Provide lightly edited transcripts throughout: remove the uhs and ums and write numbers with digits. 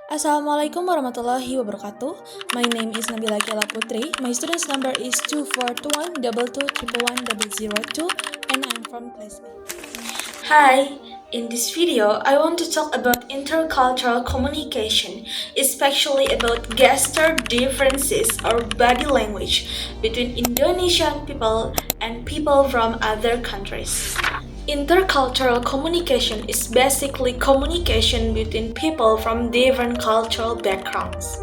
Assalamualaikum warahmatullahi wabarakatuh. My name is Nabila Putri. My student's number is 2421221102 and I'm from class A. Hi, in this video, I want to talk about intercultural communication, especially about gesture differences or body language between Indonesian people and people from other countries. Intercultural communication is basically communication between people from different cultural backgrounds.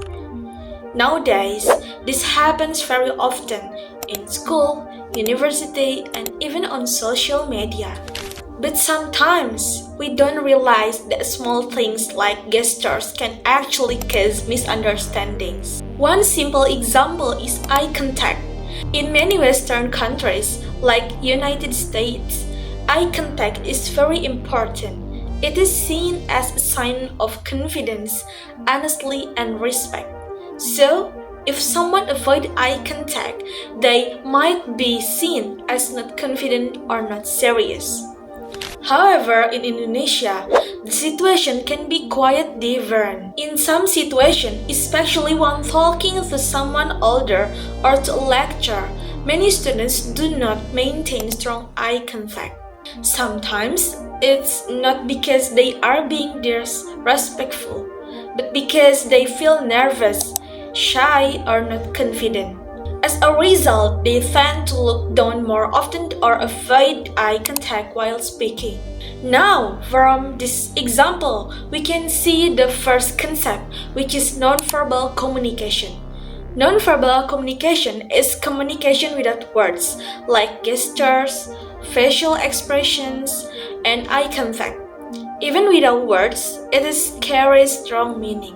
Nowadays, this happens very often in school, university, and even on social media. But sometimes we don't realize that small things like gestures can actually cause misunderstandings. One simple example is eye contact. In many Western countries, like United States, eye contact is very important. It is seen as a sign of confidence, honesty, and respect. So, if someone avoids eye contact, they might be seen as not confident or not serious. However, in Indonesia, the situation can be quite different. In some situations, especially when talking to someone older or to a lecturer, many students do not maintain strong eye contact. Sometimes, it's not because they are being disrespectful, but because they feel nervous, shy, or not confident. As a result, they tend to look down more often or avoid eye contact while speaking. Now, from this example, we can see the first concept, which is nonverbal communication. Nonverbal communication is communication without words, like gestures, facial expressions, and eye contact. Even without words, it carries strong meaning.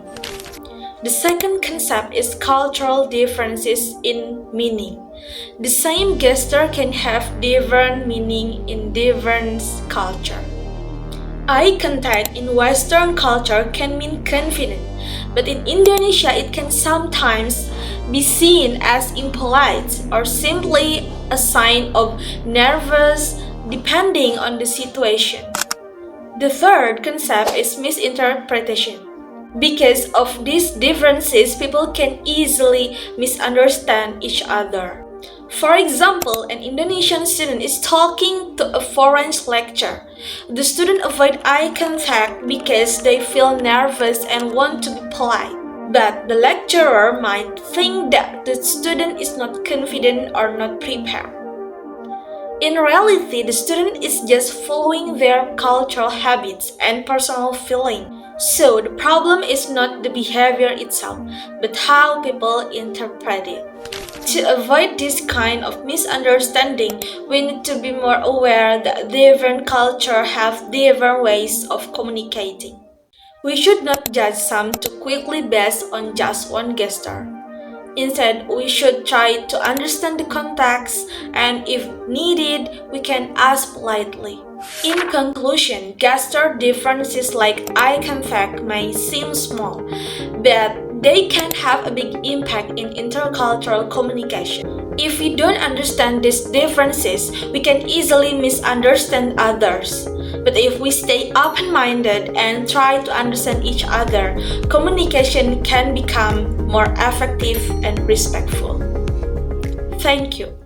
The second concept is cultural differences in meaning. The same gesture can have different meaning in different culture. Eye contact in Western culture can mean confident, but in Indonesia it can sometimes be seen as impolite or simply a sign of nervous depending on the situation. The third concept is misinterpretation. Because of these differences, people can easily misunderstand each other. For example, an Indonesian student is talking to a foreign lecturer. The student avoid eye contact because they feel nervous and want to be polite. But the lecturer might think that the student is not confident or not prepared. In reality, the student is just following their cultural habits and personal feeling. So the problem is not the behavior itself, but how people interpret it. To avoid this kind of misunderstanding, we need to be more aware that different cultures have different ways of communicating. We should not judge some too quickly based on just one gesture. Instead, we should try to understand the context, and if needed, we can ask politely. In conclusion, gesture differences like eye contact may seem small, but they can have a big impact in intercultural communication. If we don't understand these differences, we can easily misunderstand others. But if we stay open-minded and try to understand each other, communication can become more effective and respectful. Thank you.